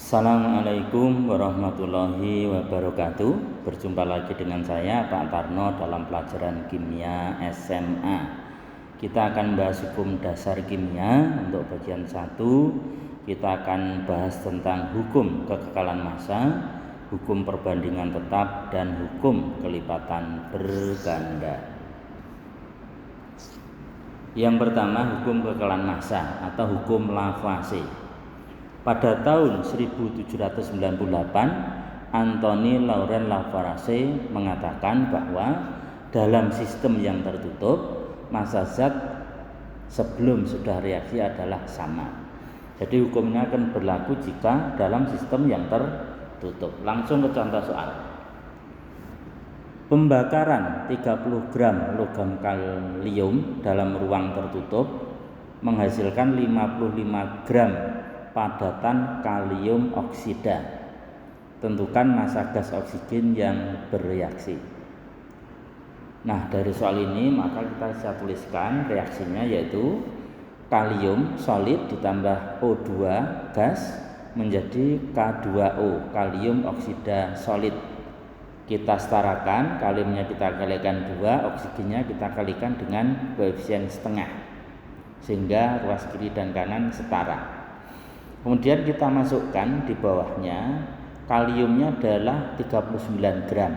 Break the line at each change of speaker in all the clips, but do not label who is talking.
Assalamualaikum warahmatullahi wabarakatuh. Berjumpa lagi dengan saya Pak Tarno dalam pelajaran kimia SMA. Kita akan bahas hukum dasar kimia. Untuk bagian 1 kita akan bahas tentang hukum kekekalan massa, hukum perbandingan tetap, dan hukum kelipatan berganda. Yang pertama, hukum kekekalan massa atau hukum Lavoisier. Pada tahun 1798, Anthony Laurent Lavoisier mengatakan bahwa dalam sistem yang tertutup, massa zat sebelum sudah reaksi adalah sama. Jadi hukumnya akan berlaku jika dalam sistem yang tertutup. Langsung ke contoh soal. Pembakaran 30 gram logam kalium dalam ruang tertutup menghasilkan 55 gram padatan kalium oksida. Tentukan massa gas oksigen yang bereaksi. Nah, dari soal ini maka kita bisa tuliskan reaksinya, yaitu kalium solid ditambah O2 gas menjadi K2O, kalium oksida solid. Kita setarakan, kaliumnya kita kalikan 2, oksigennya kita kalikan dengan koefisien setengah, sehingga ruas kiri dan kanan setara. Kemudian kita masukkan di bawahnya, kaliumnya adalah 39 gram,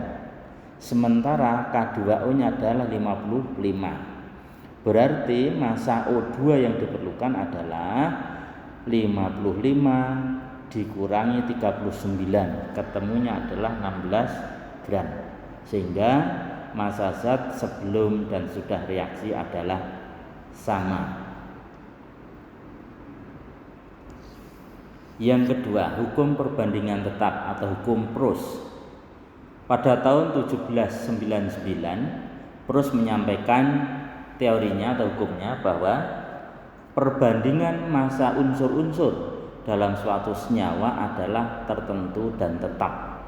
sementara K2O-nya adalah 55. Berarti massa O2 yang diperlukan adalah 55 dikurangi 39, ketemunya adalah 16 gram. Sehingga massa zat sebelum dan sudah reaksi adalah sama. Yang kedua, hukum perbandingan tetap atau hukum Proust. Pada tahun 1799, Proust menyampaikan teorinya atau hukumnya bahwa perbandingan massa unsur-unsur dalam suatu senyawa adalah tertentu dan tetap.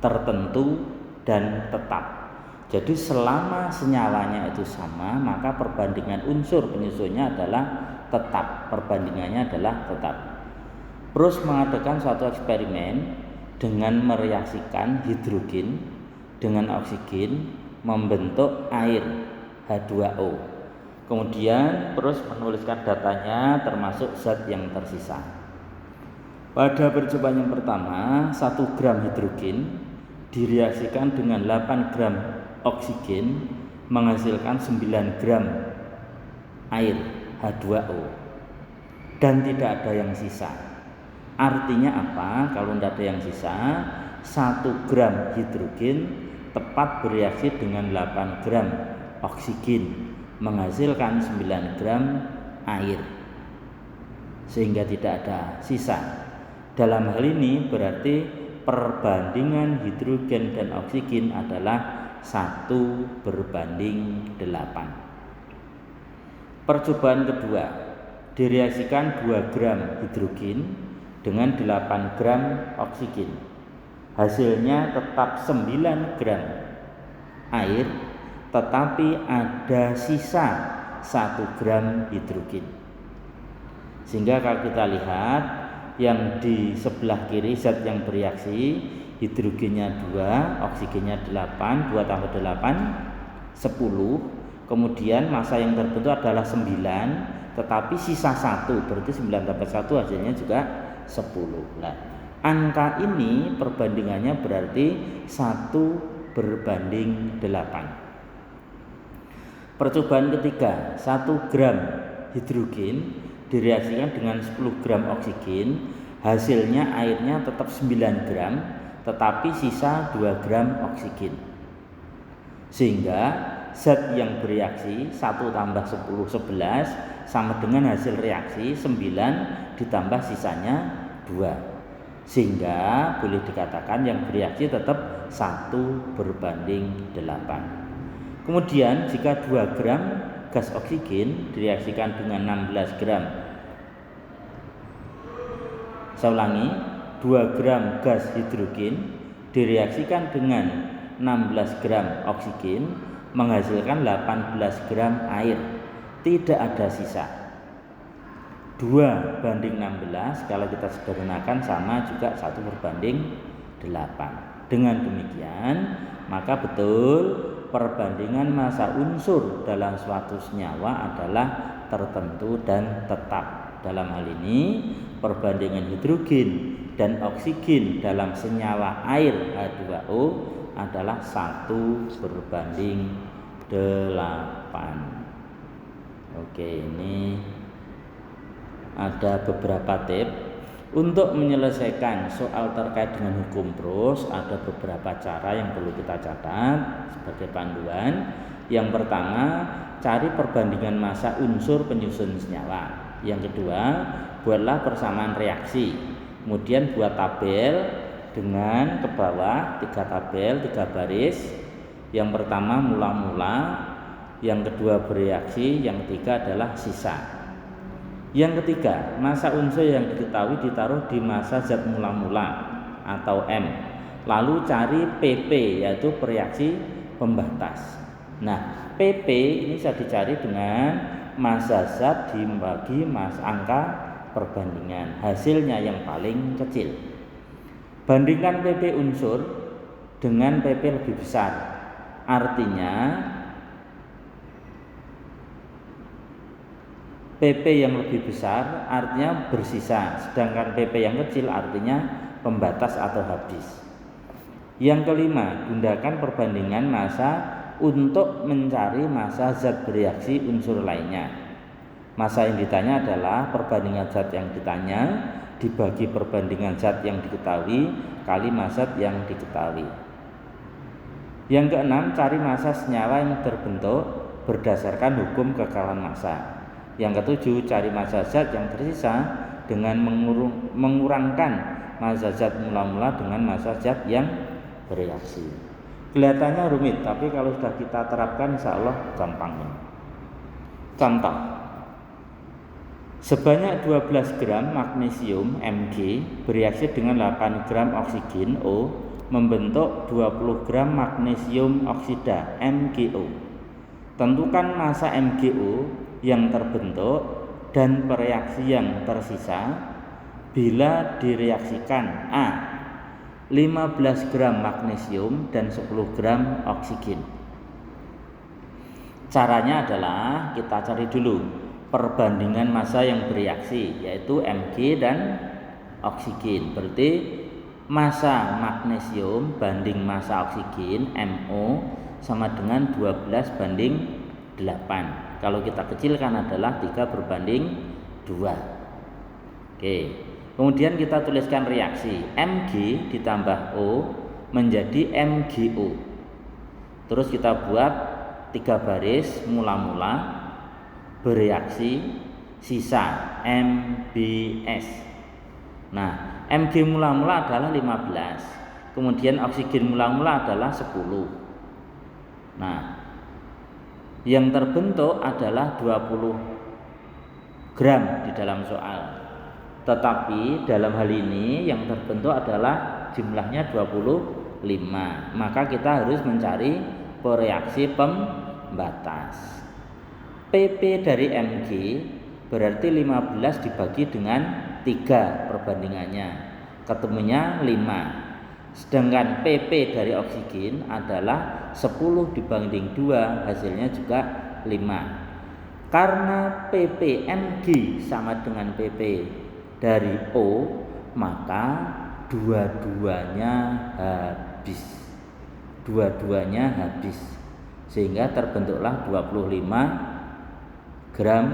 Tertentu dan tetap. Jadi selama senyawanya itu sama, maka perbandingan unsur penyusunnya adalah tetap. Perbandingannya adalah tetap. Proust mengadakan suatu eksperimen dengan mereaksikan hidrogen dengan oksigen membentuk air H2O. Kemudian Proust menuliskan datanya termasuk zat yang tersisa. Pada percobaan yang pertama, 1 gram hidrogen direaksikan dengan 8 gram oksigen menghasilkan 9 gram air H2O dan tidak ada yang sisa. Artinya apa? Kalau tidak ada yang sisa, 1 gram hidrogen tepat bereaksi dengan 8 gram oksigen menghasilkan 9 gram air, sehingga tidak ada sisa. Dalam hal ini berarti perbandingan hidrogen dan oksigen adalah 1:8. Percobaan kedua, direaksikan 2 gram hidrogen dengan 8 gram oksigen. Hasilnya tetap 9 gram air, tetapi ada sisa 1 gram hidrogen. Sehingga kalau kita lihat yang di sebelah kiri zat yang bereaksi, hidrogennya 2, oksigennya 8, 2 tambah 8 10. Kemudian massa yang terbentuk adalah 9, tetapi sisa 1, berarti 9 tambah 1 hasilnya juga 10. Nah, angka ini perbandingannya berarti 1:8. Percobaan ketiga, 1 gram hidrogen direaksikan dengan 10 gram oksigen, hasilnya airnya tetap 9 gram, tetapi sisa 2 gram oksigen. Sehingga zat yang bereaksi 1 tambah 10 11 sama dengan hasil reaksi 9 ditambah sisanya 2. Sehingga boleh dikatakan yang bereaksi tetap 1:8. Kemudian jika 2 gram gas oksigen direaksikan dengan 16 gram, saya ulangi, 2 gram gas hidrogen direaksikan dengan 16 gram oksigen menghasilkan 18 gram air, tidak ada sisa. 2:16, kalau kita sederhanakan sama juga 1:8. Dengan demikian maka betul perbandingan massa unsur dalam suatu senyawa adalah tertentu dan tetap. Dalam hal ini perbandingan hidrogen dan oksigen dalam senyawa air H2O adalah 1:8. Oke, ini ada beberapa tips untuk menyelesaikan soal terkait dengan hukum Proust. Ada beberapa cara yang perlu kita catat sebagai panduan. Yang pertama, cari perbandingan massa unsur penyusun senyawa. Yang kedua, buatlah persamaan reaksi. Kemudian buat tabel dengan ke bawah 3 tabel, 3 baris. Yang pertama mula-mula, yang kedua bereaksi, yang ketiga adalah sisa. Yang ketiga, massa unsur yang diketahui ditaruh di massa zat mula-mula atau M. Lalu cari PP, yaitu pereaksi pembatas. Nah, PP ini bisa dicari dengan massa zat dibagi angka perbandingan, hasilnya yang paling kecil. Bandingkan PP unsur dengan PP lebih besar. Artinya PP yang lebih besar artinya bersisa, sedangkan PP yang kecil artinya pembatas atau habis. Yang kelima, gunakan perbandingan massa untuk mencari massa zat bereaksi unsur lainnya. Massa yang ditanya adalah perbandingan zat yang ditanya dibagi perbandingan zat yang diketahui kali massa yang diketahui. Yang keenam, cari massa senyawa yang terbentuk berdasarkan hukum kekalahan massa. Yang ketujuh, cari massa zat yang tersisa dengan mengurangkan massa zat mula-mula dengan massa zat yang bereaksi. Kelihatannya rumit, tapi kalau sudah kita terapkan insya Allah gampang. Contoh, sebanyak 12 gram magnesium Mg bereaksi dengan 8 gram oksigen O membentuk 20 gram magnesium oksida MgO. Tentukan massa MgO yang terbentuk dan pereaksi yang tersisa bila direaksikan A. 15 gram magnesium dan 10 gram oksigen. Caranya adalah kita cari dulu perbandingan massa yang bereaksi, yaitu Mg dan oksigen. Berarti massa magnesium banding massa oksigen MO sama dengan 12:8. Kalau kita kecilkan adalah 3:2. Oke. Kemudian kita tuliskan reaksi Mg ditambah O menjadi MgO. Terus kita buat 3 baris mula-mula, bereaksi, sisa MbS. Nah, Mg mula-mula adalah 15. Kemudian oksigen mula-mula adalah 10. Nah, yang terbentuk adalah 20 gram di dalam soal. Tetapi dalam hal ini yang terbentuk adalah jumlahnya 25. Maka kita harus mencari pereaksi pembatas. PP dari Mg berarti 15 dibagi dengan 3 perbandingannya. Ketemunya 5. Sedangkan PP dari oksigen adalah 10 dibanding 2, hasilnya juga 5. Karena PP Mg sama dengan PP dari O, maka dua-duanya habis. Sehingga terbentuklah 25 gram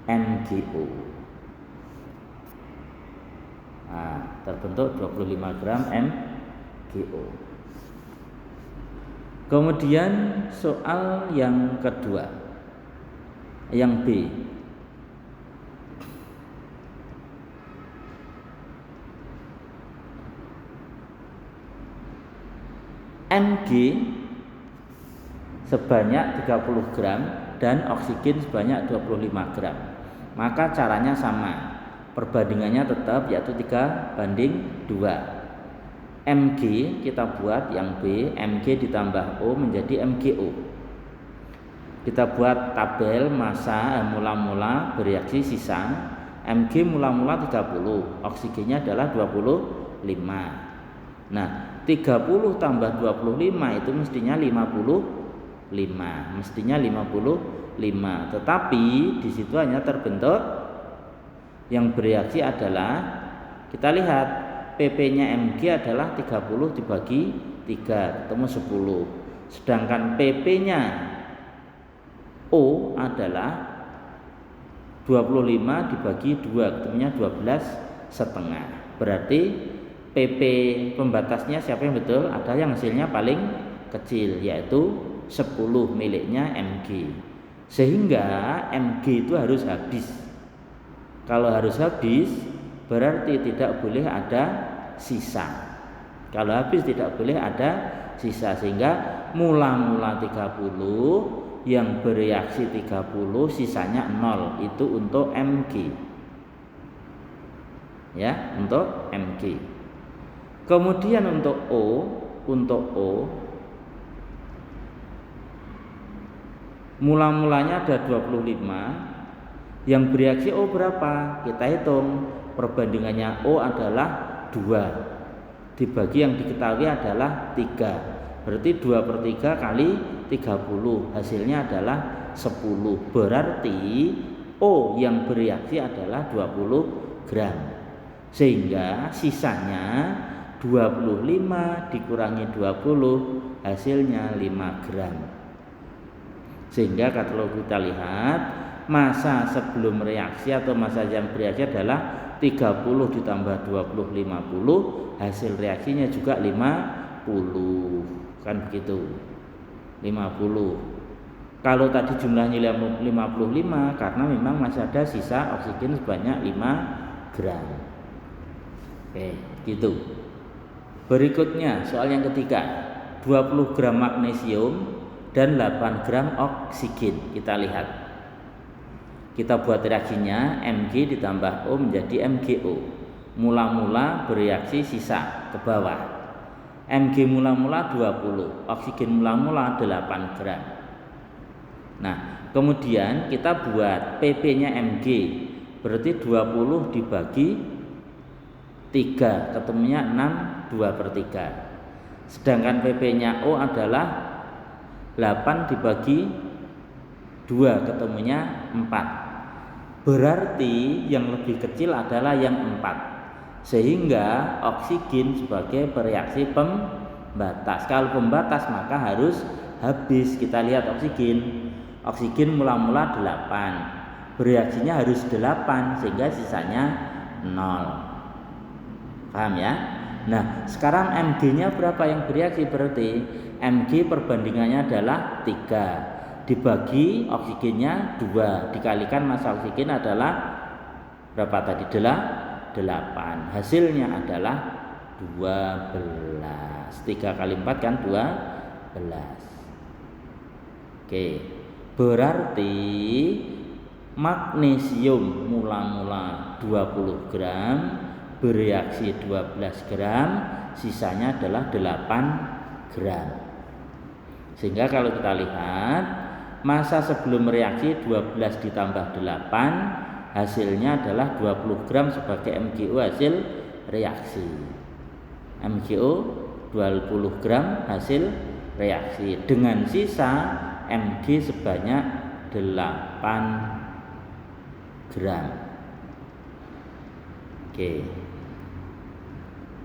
MgO. Nah, terbentuk 25 gram MgO. Kemudian soal yang kedua, yang B. Mg sebanyak 30 gram dan oksigen sebanyak 25 gram. Maka caranya sama. Perbandingannya tetap yaitu 3:2. Mg kita buat yang B, Mg ditambah O menjadi MgO. Kita buat tabel massa mula-mula bereaksi sisa. Mg mula-mula 30, oksigennya adalah 25. Nah, 30 tambah 25 itu mestinya 55. Mestinya 55. Tetapi di situ hanya terbentuk yang bereaksi adalah, kita lihat PP-nya Mg adalah 30 dibagi 3 ketemu 10. Sedangkan PP-nya O adalah 25 dibagi 2 ketemunya 12,5. Berarti PP pembatasnya siapa yang betul? Ada yang hasilnya paling kecil, yaitu 10 miliknya Mg. Sehingga Mg itu harus habis. Kalau harus habis berarti tidak boleh ada sisa. Kalau habis tidak boleh ada sisa, sehingga mula-mula 30 yang bereaksi 30, sisanya 0, itu untuk Mg. Ya, untuk Mg. Kemudian untuk O mula-mulanya ada 25, yang bereaksi O berapa? Kita hitung, perbandingannya O adalah 2 dibagi yang diketahui adalah 3. Berarti 2/3 kali 30, hasilnya adalah 10. Berarti O yang bereaksi adalah 20 gram. Sehingga sisanya 25 dikurangi 20, hasilnya 5 gram. Sehingga kalau kita lihat massa sebelum reaksi atau massa yang bereaksi adalah 30 ditambah 20, 50. Hasil reaksinya juga 50. Kan begitu, 50. Kalau tadi jumlahnya 55 karena memang masih ada sisa oksigen sebanyak 5 gram. Oke, gitu. Berikutnya soal yang ketiga, 20 gram magnesium dan 8 gram oksigen. Kita lihat, kita buat reaksinya, Mg ditambah O menjadi MgO. Mula-mula bereaksi sisa ke bawah. Mg mula-mula 20, oksigen mula-mula 8 gram. Nah, kemudian kita buat PP-nya Mg, berarti 20 dibagi 3 ketemunya 6, 2/3. Sedangkan PP-nya O adalah 8 dibagi 2 ketemunya 4. Berarti yang lebih kecil adalah yang 4. Sehingga oksigen sebagai bereaksi pembatas. Kalau pembatas maka harus habis. Kita lihat oksigen mula-mula 8, bereaksinya harus 8 sehingga sisanya 0. Paham ya? Nah, sekarang Mg-nya berapa yang bereaksi? Berarti Mg perbandingannya adalah 3 dibagi oksigennya 2 dikalikan massa oksigen adalah berapa tadi? 8. Hasilnya adalah 12. 3 kali 4 kan 12. Oke, berarti magnesium mula-mula 20 gram bereaksi 12 gram, sisanya adalah 8 gram. Sehingga kalau kita lihat massa sebelum reaksi 12 ditambah 8, hasilnya adalah 20 gram sebagai MgO hasil reaksi. MgO 20 gram hasil reaksi dengan sisa Mg sebanyak 8 gram. Oke.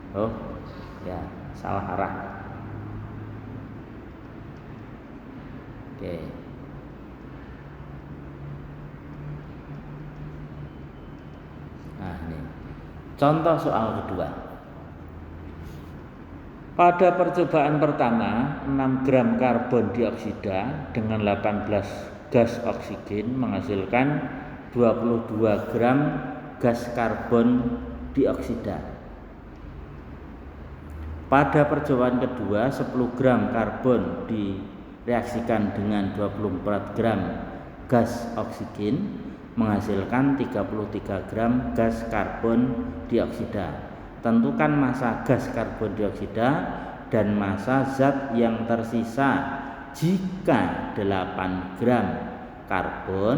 Oh, ya, salah arah. Oke. Nah, ini contoh soal kedua. Pada percobaan pertama, 6 gram karbon dioksida dengan 18 gas oksigen menghasilkan 22 gram gas karbon dioksida. Pada percobaan kedua, 10 gram karbon direaksikan dengan 24 gram gas oksigen menghasilkan 33 gram gas karbon dioksida. Tentukan massa gas karbon dioksida dan massa zat yang tersisa jika 8 gram karbon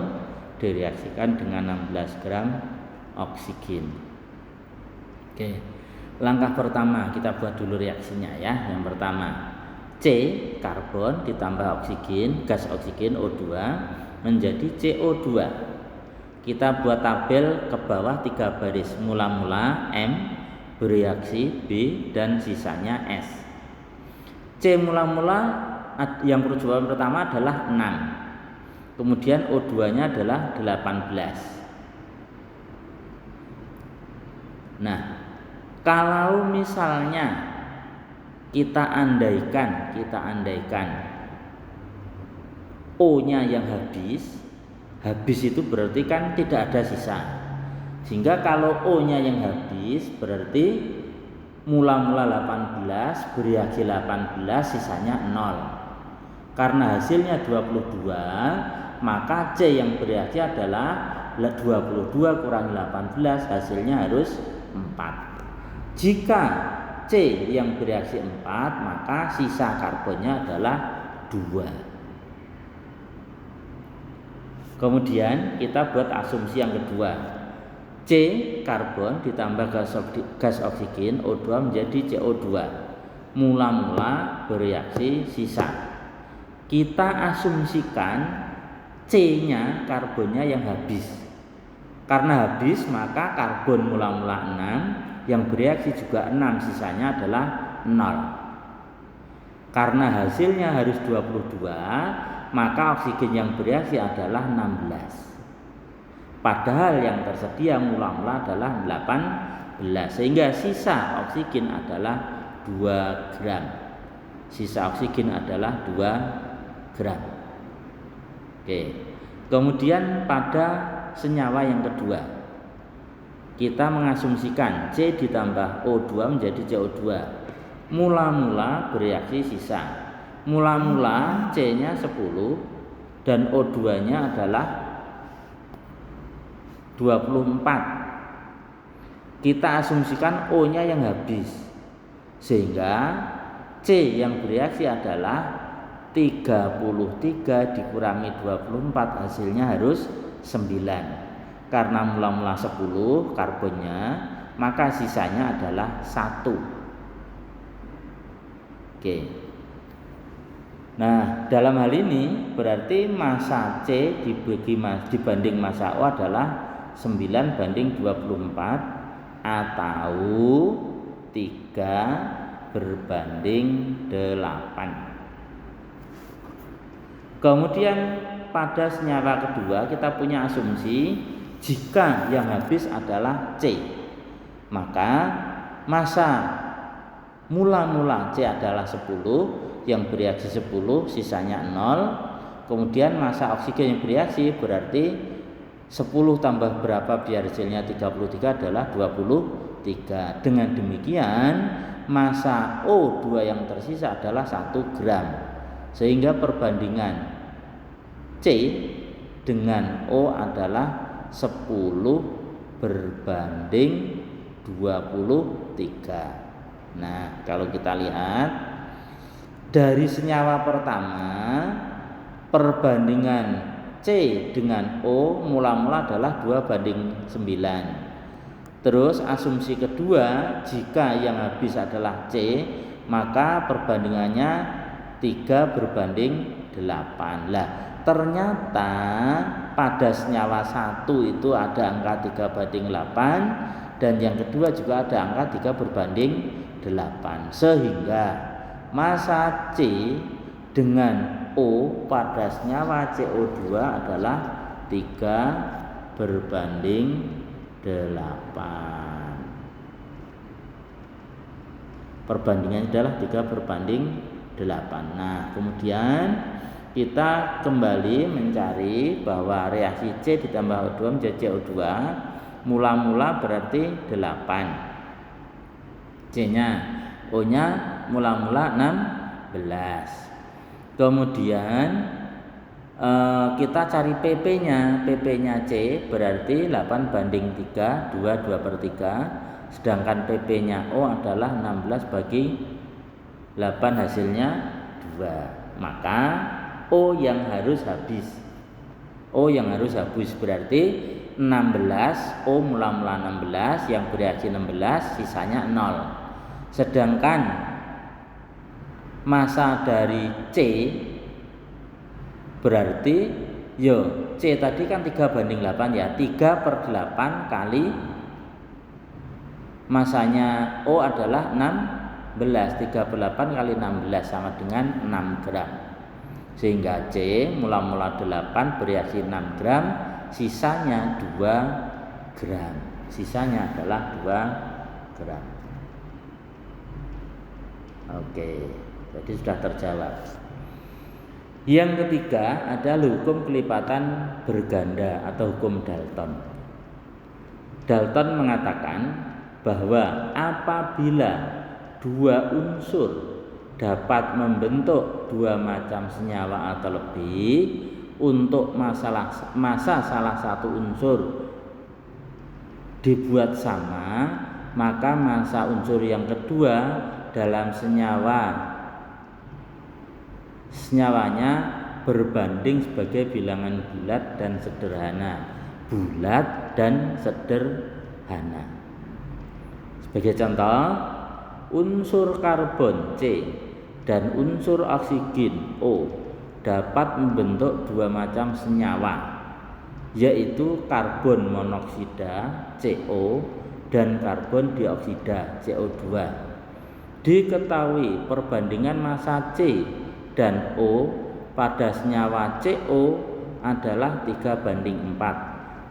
direaksikan dengan 16 gram oksigen. Oke, langkah pertama kita buat dulu reaksinya ya. Yang pertama, C karbon ditambah oksigen, gas oksigen O2 menjadi CO2. Kita buat tabel ke bawah 3 baris, mula-mula M bereaksi B dan sisanya S. C mula-mula yang percobaan pertama adalah 6. Kemudian O2-nya adalah 18. Nah, kalau misalnya kita andaikan O-nya yang habis itu berarti kan tidak ada sisa. Sehingga kalau O-nya yang habis berarti mula-mula 18 bereaksi 18 sisanya 0. Karena hasilnya 22, maka C yang bereaksi adalah 22 kurangi 18, hasilnya harus 4. Jika C yang bereaksi 4, maka sisa karbonnya adalah 2. Kemudian kita buat asumsi yang kedua. C karbon ditambah gas oksigen O2 menjadi CO2. Mula-mula bereaksi sisa. Kita asumsikan C-nya karbonnya yang habis. Karena habis maka karbon mula-mula 6, yang bereaksi juga 6, sisanya adalah 0. Karena hasilnya harus 22, maka oksigen yang bereaksi adalah 16. Padahal yang tersedia mula-mula adalah 18, sehingga sisa oksigen adalah 2 gram. Sisa oksigen adalah 2 gram. Oke. Kemudian pada senyawa yang kedua, kita mengasumsikan C ditambah O2 menjadi CO2. Mula-mula bereaksi sisa. Mula-mula C-nya 10 dan O2-nya adalah 24. Kita asumsikan O-nya yang habis, sehingga C yang bereaksi adalah 33 dikurangi 24, hasilnya harus 9. Karena mula-mula 10 karbonnya, maka sisanya adalah 1. Oke. Nah, dalam hal ini berarti massa C dibanding massa O adalah 9 banding 24 atau 3 berbanding 8. Kemudian pada senyawa kedua kita punya asumsi jika yang habis adalah C, maka massa mula-mula C adalah 10, yang bereaksi 10, sisanya 0. Kemudian massa oksigen yang bereaksi berarti 10 tambah berapa biar hasilnya 33 adalah 23. Dengan demikian massa O2 yang tersisa adalah 1 gram. Sehingga perbandingan C dengan O adalah 10 berbanding 23. Nah, kalau kita lihat dari senyawa pertama, perbandingan C dengan O mula-mula adalah 2 banding 9. Terus asumsi kedua, jika yang habis adalah C, maka perbandingannya 3 berbanding 8. Lah, ternyata pada senyawa 1 itu ada angka 3 banding 8, dan yang kedua juga ada angka 3 berbanding 8. Sehingga massa C dengan O pada senyawa CO2 adalah 3 berbanding 8. Perbandingannya adalah 3 berbanding 8. Nah, kemudian kita kembali mencari bahwa reaksi C ditambah O2 menjadi CO2 mula-mula berarti 8. C-nya, O-nya mula-mula 16. Kemudian kita cari PP-nya. PP-nya C berarti 8 banding 3, 2/3. Sedangkan PP-nya O adalah 16 bagi 8, hasilnya 2. maka O yang harus habis. O yang harus habis berarti 16, O mula-mula 16 yang bereaksi 16, sisanya 0. Sedangkan massa dari C berarti C tadi kan 3/8 ya, 3/8 kali massanya O adalah 16, 3/8 kali 16 sama dengan 6 gram. Sehingga C mula-mula 8 bereaksi 6 gram, sisanya 2 gram. Sisanya adalah 2 gram. Oke, jadi sudah terjawab. Yang ketiga adalah hukum kelipatan berganda atau hukum Dalton. Dalton mengatakan bahwa apabila dua unsur dapat membentuk dua macam senyawa atau lebih, untuk massa salah satu unsur dibuat sama, maka massa unsur yang kedua dalam senyawanya berbanding sebagai bilangan bulat dan sederhana. Bulat dan sederhana. Sebagai contoh, unsur karbon C dan unsur oksigen O dapat membentuk dua macam senyawa, yaitu karbon monoksida CO dan karbon dioksida CO2. Diketahui perbandingan massa C dan O pada senyawa CO adalah 3/4,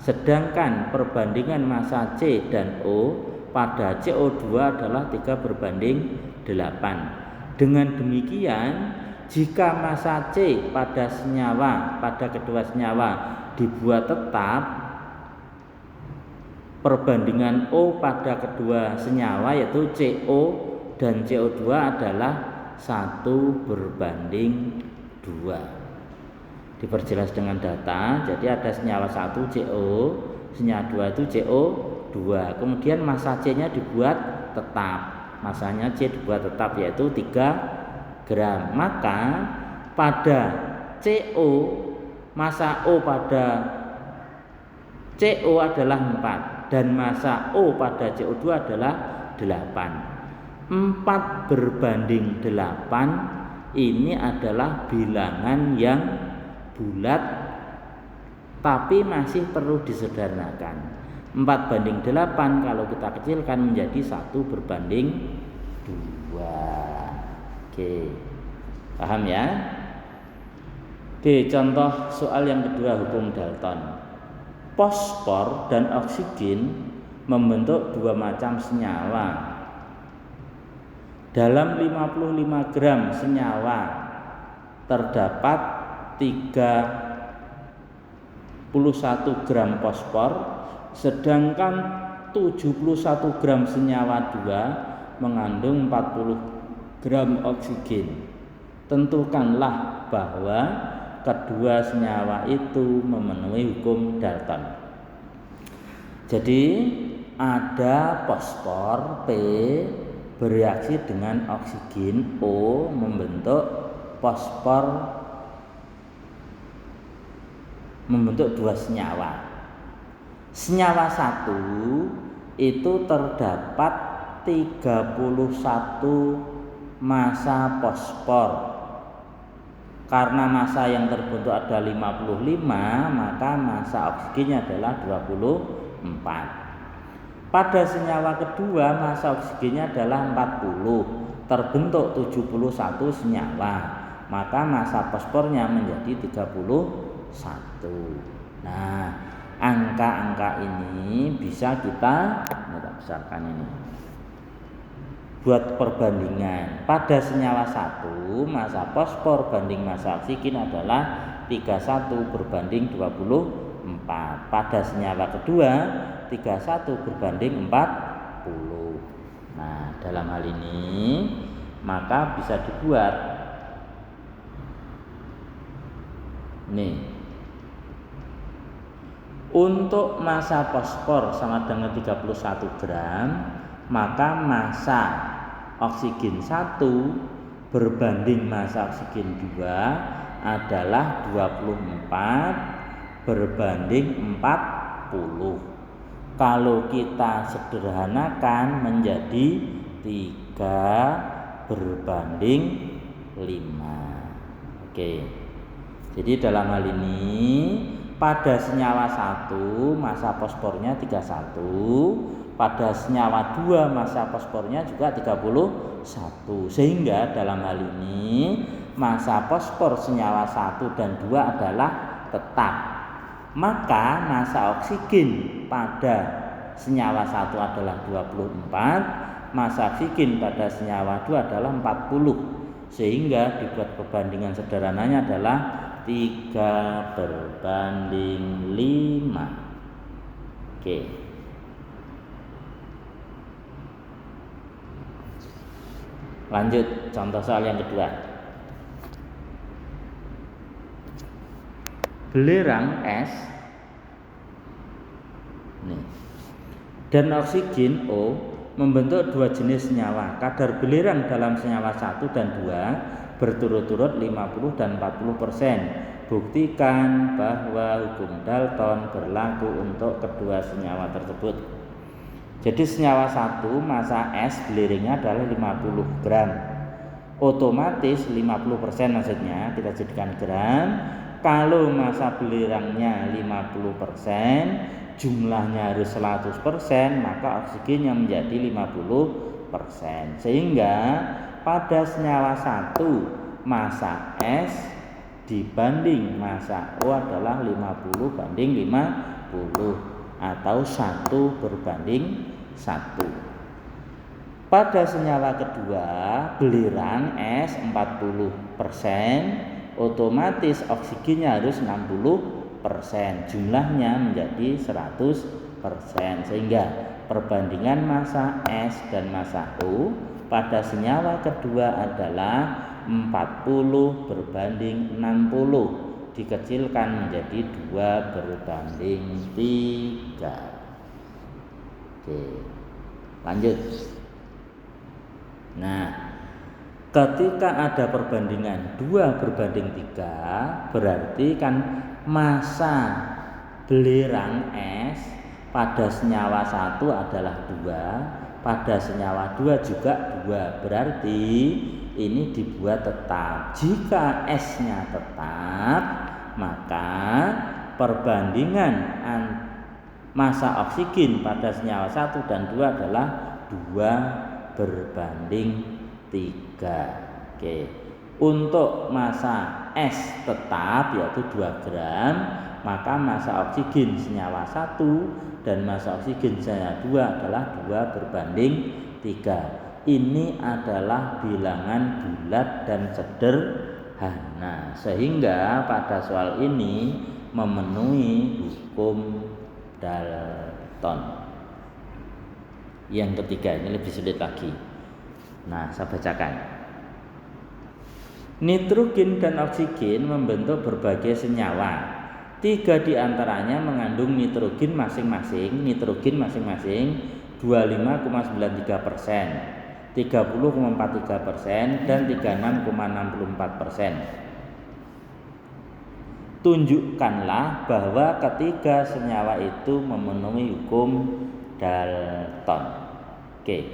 sedangkan perbandingan massa C dan O pada CO2 adalah 3/8. Dengan demikian, jika massa C pada kedua senyawa dibuat tetap, perbandingan O pada kedua senyawa yaitu CO dan CO2 adalah 1/2. Diperjelas dengan data. Jadi ada senyawa 1 CO, senyawa 2 itu CO2. Kemudian massa C-nya dibuat tetap. Massanya C dibuat tetap yaitu 3 gram. Maka pada CO, massa O pada CO adalah 4 dan massa O pada CO2 adalah 8. 4/8 ini adalah bilangan yang bulat tapi masih perlu disederhanakan. 4/8 kalau kita kecilkan menjadi 1/2. Oke, paham ya? Oke, contoh soal yang kedua hukum Dalton. Fosfor dan oksigen membentuk dua macam senyawa. Dalam 55 gram senyawa terdapat 31 gram fosfor, sedangkan 71 gram senyawa 2 mengandung 40 gram oksigen. Tentukanlah bahwa kedua senyawa itu memenuhi hukum Dalton. Jadi ada fosfor P bereaksi dengan oksigen O membentuk dua senyawa. Senyawa 1 itu terdapat 31 massa fosfor. Karena massa yang terbentuk ada 55, maka massa oksigennya adalah 24. Pada senyawa kedua massa oksigennya adalah 40, terbentuk 71 senyawa, maka massa fosfornya menjadi 31. Nah, angka-angka ini bisa kita besarkan ini. Buat perbandingan, pada senyawa 1 massa fosfor banding massa oksigen adalah 31/24. Pada senyawa kedua 31/40. Nah, dalam hal ini maka bisa dibuat nih, untuk massa fosfor sama dengan 31 gram, maka massa oksigen 1 berbanding massa oksigen 2 adalah 24 berbanding 40. Kalau kita sederhanakan menjadi 3 berbanding 5. Oke. Jadi dalam hal ini pada senyawa 1 massa fosfornya 31, pada senyawa 2 massa fosfornya juga 31. Sehingga dalam hal ini massa fosfor senyawa 1 dan 2 adalah tetap. Maka massa oksigen pada senyawa 1 adalah 24, massa oksigen pada senyawa 2 adalah 40. Sehingga dibuat perbandingan sederhananya adalah 3 berbanding 5. Oke. Lanjut contoh soal yang kedua. Belerang es dan oksigen O membentuk dua jenis senyawa. Kadar belerang dalam senyawa 1 dan 2 berturut-turut 50 dan 40%. Buktikan bahwa hukum Dalton berlaku untuk kedua senyawa tersebut. Jadi senyawa 1 massa es belerangnya adalah 50 gram. Otomatis 50% maksudnya kita jadikan gram. Kalau massa belerangnya 50%, jumlahnya harus 100%, maka oksigennya menjadi 50%. Sehingga pada senyawa 1 massa S dibanding massa O adalah 50 banding 50 atau 1 berbanding 1. Pada senyawa kedua belerang S 40%, otomatis oksigennya harus 60%, jumlahnya menjadi 100%. Sehingga perbandingan massa S dan massa O pada senyawa kedua adalah 40 berbanding 60, dikecilkan menjadi 2 berbanding 3. Oke, lanjut. Nah, ketika ada perbandingan 2 berbanding 3, berarti kan massa belerang es pada senyawa 1 adalah 2, pada senyawa 2 juga 2. Berarti ini dibuat tetap. Jika S-nya tetap, maka perbandingan massa oksigen pada senyawa 1 dan 2 adalah 2 berbanding 3. Oke. Untuk massa S tetap yaitu 2 gram, maka massa oksigen senyawa 1 dan massa oksigen senyawa 2 adalah 2 berbanding 3. Ini adalah bilangan bulat dan sederhana, sehingga pada soal ini memenuhi hukum Dalton. Yang ketiga ini lebih sulit lagi. Nah, saya bacakan. Nitrogen dan oksigen membentuk berbagai senyawa. 3 diantaranya mengandung nitrogen masing-masing 25,93%, 30,43% dan 36,64%. Tunjukkanlah bahwa ketiga senyawa itu memenuhi hukum Dalton. Oke,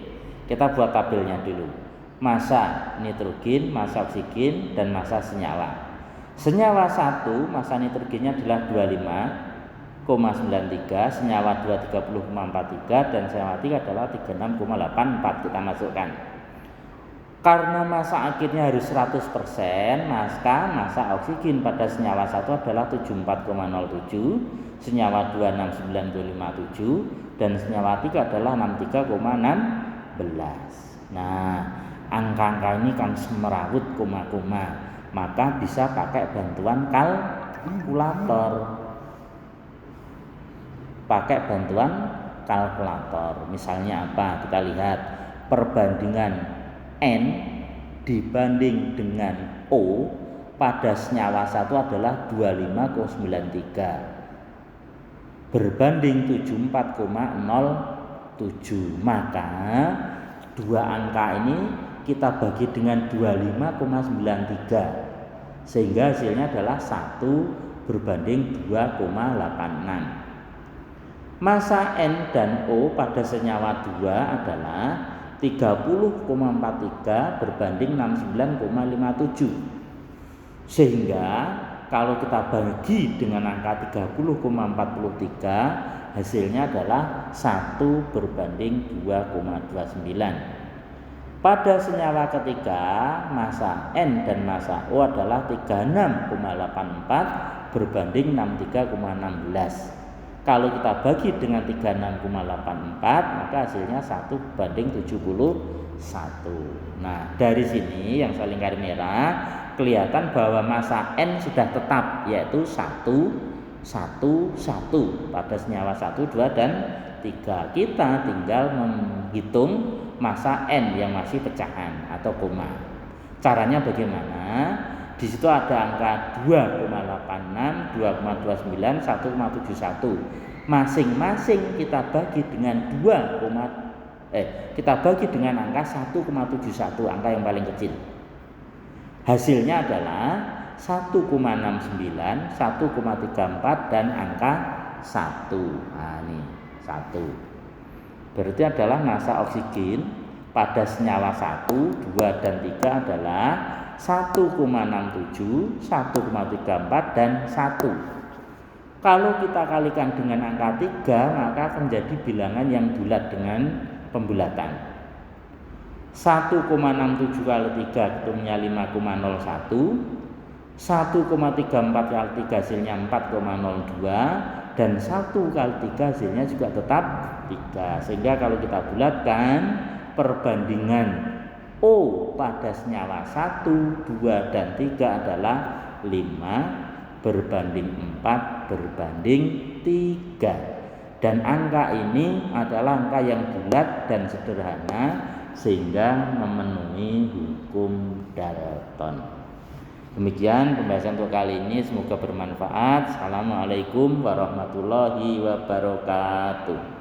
kita buat tabelnya dulu. Massa nitrogen, massa oksigen, dan massa senyawa. Senyawa 1 massa nitrogennya adalah 25,93, senyawa 2 30,43 dan senyawa 3 adalah 36,84. Kita masukkan. Karena massa akhirnya harus 100%, maka massa oksigen pada senyawa 1 adalah 74,07, senyawa 2 69,57 dan senyawa 3 adalah 63,16. Nah, angka-angka ini kan semerawut koma-koma, maka bisa pakai bantuan kalkulator. Misalnya apa? Kita lihat perbandingan N dibanding dengan O pada senyawa 1 adalah 25,93 berbanding 74,07. Maka dua angka ini kita bagi dengan 25,93 sehingga hasilnya adalah 1 berbanding 2,86. Massa N dan O pada senyawa 2 adalah 30,43 berbanding 69,57. Sehingga kalau kita bagi dengan angka 30,43 hasilnya adalah 1 berbanding 2,29. Pada senyawa ketiga, massa N dan massa O adalah 36,84 berbanding 63,16. Kalau kita bagi dengan 36,84 maka hasilnya 1 banding 71. Nah, dari sini yang saling lingkar merah kelihatan bahwa massa N sudah tetap, yaitu 1, 1, 1 pada senyawa 1, 2, dan 3. Kita tinggal menghitung massa N yang masih pecahan atau koma. Caranya bagaimana? Di situ ada angka 2,86, 2,29, 1,71. Masing-masing kita bagi dengan kita bagi dengan angka 1,71, angka yang paling kecil. Hasilnya adalah 1,69, 1,34 dan angka 1. Nah, ini 1. Berarti adalah massa oksigen pada senyawa 1, 2 dan 3 adalah 1,67, 1,34 dan 1. Kalau kita kalikan dengan angka 3 maka akan menjadi bilangan yang bulat dengan pembulatan. 1,67 kali 3 ketemunya 5,01, 1,34 kali 3 hasilnya 4,02 dan 1 kali 3 hasilnya juga tetap 3. Sehingga kalau kita bulatkan perbandingan O pada senyawa 1, 2 dan 3 adalah 5 berbanding 4 berbanding 3. Dan angka ini adalah angka yang bulat dan sederhana sehingga memenuhi hukum Dalton. Demikian pembahasan untuk kali ini, semoga bermanfaat. Assalamualaikum warahmatullahi wabarakatuh.